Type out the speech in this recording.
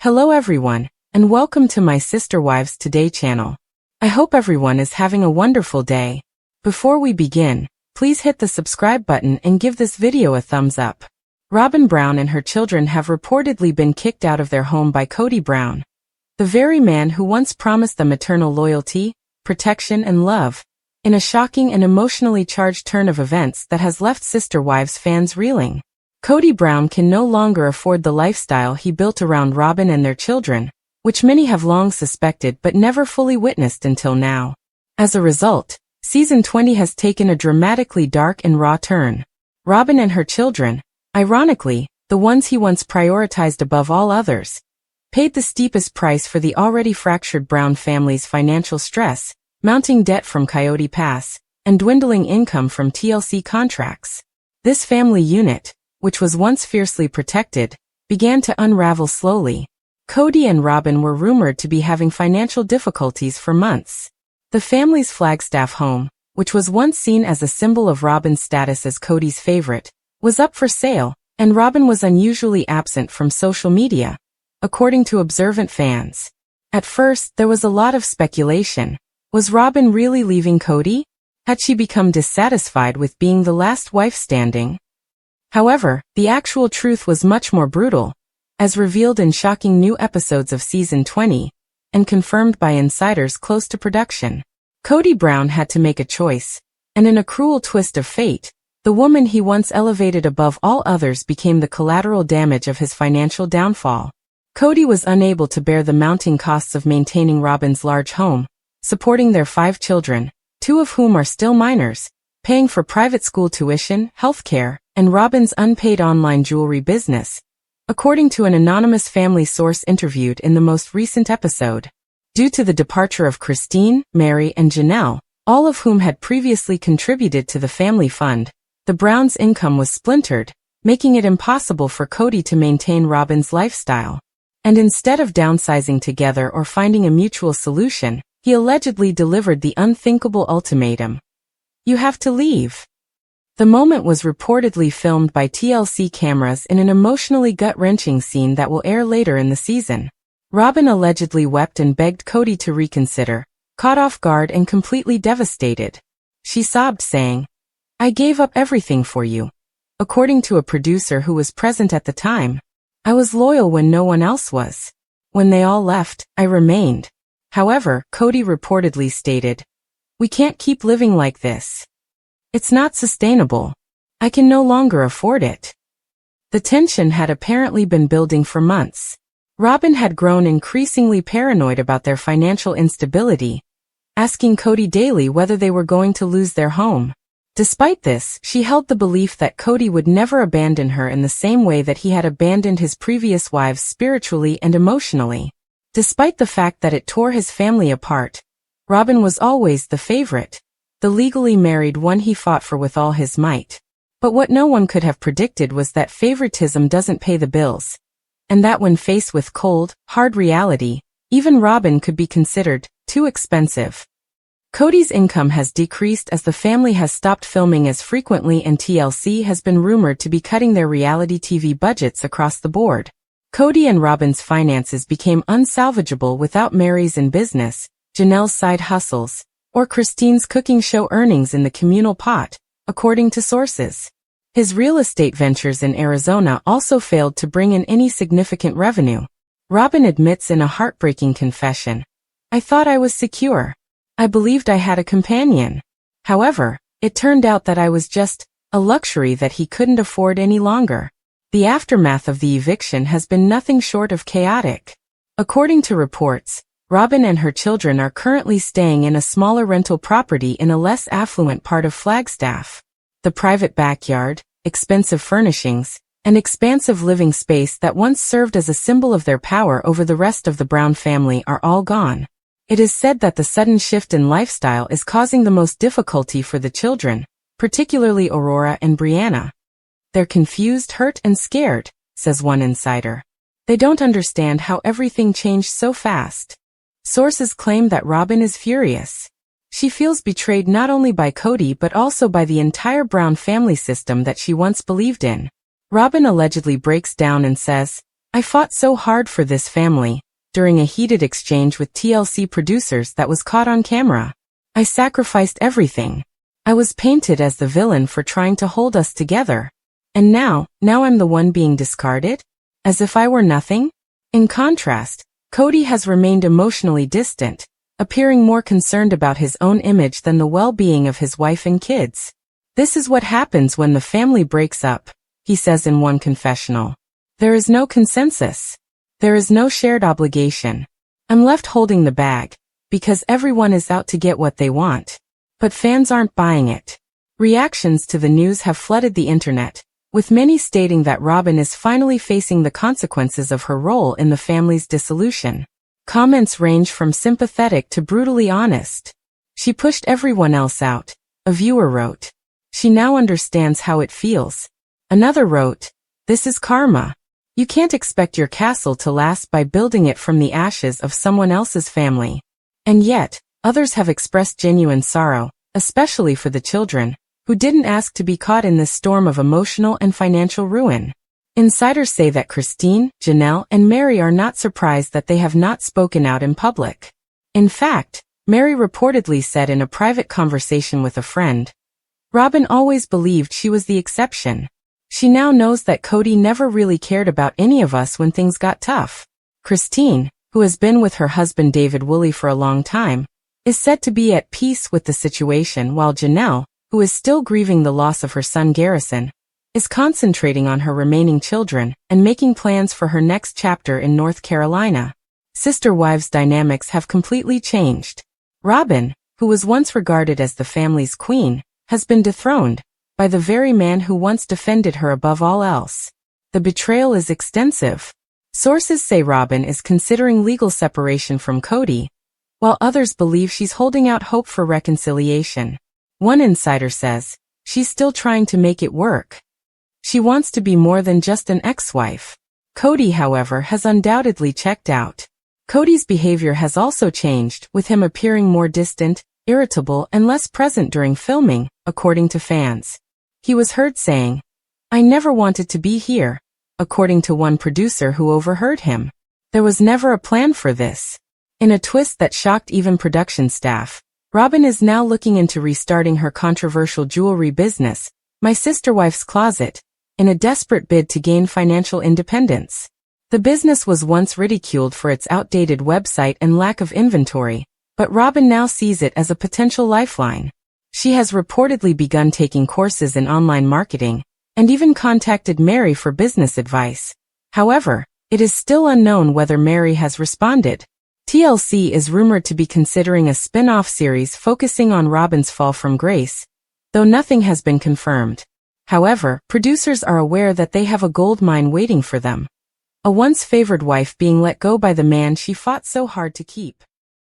Hello everyone, and welcome to my Sister Wives Today channel. I hope everyone is having a wonderful day. Before we begin, please hit the subscribe button and give this video a thumbs up. Robyn Brown and her children have reportedly been kicked out of their home by Kody Brown, the very man who once promised them eternal loyalty, protection and love, in a shocking and emotionally charged turn of events that has left Sister Wives fans reeling. Kody Brown can no longer afford the lifestyle he built around Robyn and their children, which many have long suspected but never fully witnessed until now. As a result, Season 20 has taken a dramatically dark and raw turn. Robyn and her children, ironically, the ones he once prioritized above all others, paid the steepest price for the already fractured Brown family's financial stress, mounting debt from Coyote Pass, and dwindling income from TLC contracts. This family unit, which was once fiercely protected, began to unravel slowly. Kody and Robyn were rumored to be having financial difficulties for months. The family's Flagstaff home, which was once seen as a symbol of Robyn's status as Kody's favorite, was up for sale, and Robyn was unusually absent from social media, according to observant fans. At first, there was a lot of speculation. Was Robyn really leaving Kody? Had she become dissatisfied with being the last wife standing? However, the actual truth was much more brutal, as revealed in shocking new episodes of Season 20, and confirmed by insiders close to production. Kody Brown had to make a choice, and in a cruel twist of fate, the woman he once elevated above all others became the collateral damage of his financial downfall. Kody was unable to bear the mounting costs of maintaining Robyn's large home, supporting their 5 children, 2 of whom are still minors, paying for private school tuition, healthcare, and Robyn's unpaid online jewelry business, according to an anonymous family source interviewed in the most recent episode. Due to the departure of Christine, Mary, and Janelle, all of whom had previously contributed to the family fund, the Browns' income was splintered, making it impossible for Kody to maintain Robyn's lifestyle. And instead of downsizing together or finding a mutual solution, he allegedly delivered the unthinkable ultimatum: "You have to leave." The moment was reportedly filmed by TLC cameras in an emotionally gut-wrenching scene that will air later in the season. Robyn allegedly wept and begged Kody to reconsider, caught off guard and completely devastated. She sobbed, saying, "I gave up everything for you." According to a producer who was present at the time, "I was loyal when no one else was. When they all left, I remained." However, Kody reportedly stated, "We can't keep living like this. It's not sustainable. I can no longer afford it." The tension had apparently been building for months. Robyn had grown increasingly paranoid about their financial instability, asking Kody daily whether they were going to lose their home. Despite this, she held the belief that Kody would never abandon her in the same way that he had abandoned his previous wives spiritually and emotionally. Despite the fact that it tore his family apart, Robyn was always the favorite, the legally married one he fought for with all his might. But what no one could have predicted was that favoritism doesn't pay the bills, and that when faced with cold, hard reality, even Robyn could be considered too expensive. Kody's income has decreased as the family has stopped filming as frequently, and TLC has been rumored to be cutting their reality TV budgets across the board. Kody and Robyn's finances became unsalvageable without Mary's in business, Janelle's side hustles, or Christine's cooking show earnings in the communal pot, according to sources. His real estate ventures in Arizona also failed to bring in any significant revenue. Robyn admits in a heartbreaking confession, "I thought I was secure. I believed I had a companion. However, it turned out that I was just a luxury that he couldn't afford any longer." The aftermath of the eviction has been nothing short of chaotic. According to reports, Robyn and her children are currently staying in a smaller rental property in a less affluent part of Flagstaff. The private backyard, expensive furnishings, and expansive living space that once served as a symbol of their power over the rest of the Brown family are all gone. It is said that the sudden shift in lifestyle is causing the most difficulty for the children, particularly Aurora and Brianna. "They're confused, hurt, and scared," says one insider. "They don't understand how everything changed so fast." Sources claim that Robyn is furious. She feels betrayed not only by Kody but also by the entire Brown family system that she once believed in. Robyn allegedly breaks down and says, I fought so hard for this family, during a heated exchange with TLC producers that was caught on camera. I sacrificed everything. I was painted as the villain for trying to hold us together. And now I'm the one being discarded? As if I were nothing? In contrast, Kody has remained emotionally distant, appearing more concerned about his own image than the well-being of his wife and kids. This is what happens when the family breaks up, he says in one confessional. There is no consensus. There is no shared obligation. I'm left holding the bag, because everyone is out to get what they want. But fans aren't buying it. Reactions to the news have flooded the internet, with many stating that Robyn is finally facing the consequences of her role in the family's dissolution. Comments range from sympathetic to brutally honest. She pushed everyone else out, a viewer wrote. She now understands how it feels. Another wrote, this is karma. You can't expect your castle to last by building it from the ashes of someone else's family. And yet, others have expressed genuine sorrow, especially for the children, who didn't ask to be caught in this storm of emotional and financial ruin. Insiders say that Christine, Janelle, and Mary are not surprised that they have not spoken out in public. In fact, Mary reportedly said in a private conversation with a friend, Robyn always believed she was the exception. She now knows that Kody never really cared about any of us when things got tough. Christine, who has been with her husband David Woolley for a long time, is said to be at peace with the situation, while Janelle, who is still grieving the loss of her son Garrison, is concentrating on her remaining children and making plans for her next chapter in North Carolina. Sister-wives dynamics have completely changed. Robyn, who was once regarded as the family's queen, has been dethroned by the very man who once defended her above all else. The betrayal is extensive. Sources say Robyn is considering legal separation from Kody, while others believe she's holding out hope for reconciliation. One insider says, she's still trying to make it work. She wants to be more than just an ex-wife. Kody, however, has undoubtedly checked out. Kody's behavior has also changed, with him appearing more distant, irritable, and less present during filming, according to fans. He was heard saying, I never wanted to be here, according to one producer who overheard him. There was never a plan for this. In a twist that shocked even production staff, Robyn is now looking into restarting her controversial jewelry business, My Sister Wife's Closet, in a desperate bid to gain financial independence. The business was once ridiculed for its outdated website and lack of inventory, but Robyn now sees it as a potential lifeline. She has reportedly begun taking courses in online marketing, and even contacted Mary for business advice. However, it is still unknown whether Mary has responded. TLC is rumored to be considering a spin-off series focusing on Robyn's fall from grace, though nothing has been confirmed. However, producers are aware that they have a goldmine waiting for them. A once favored wife being let go by the man she fought so hard to keep.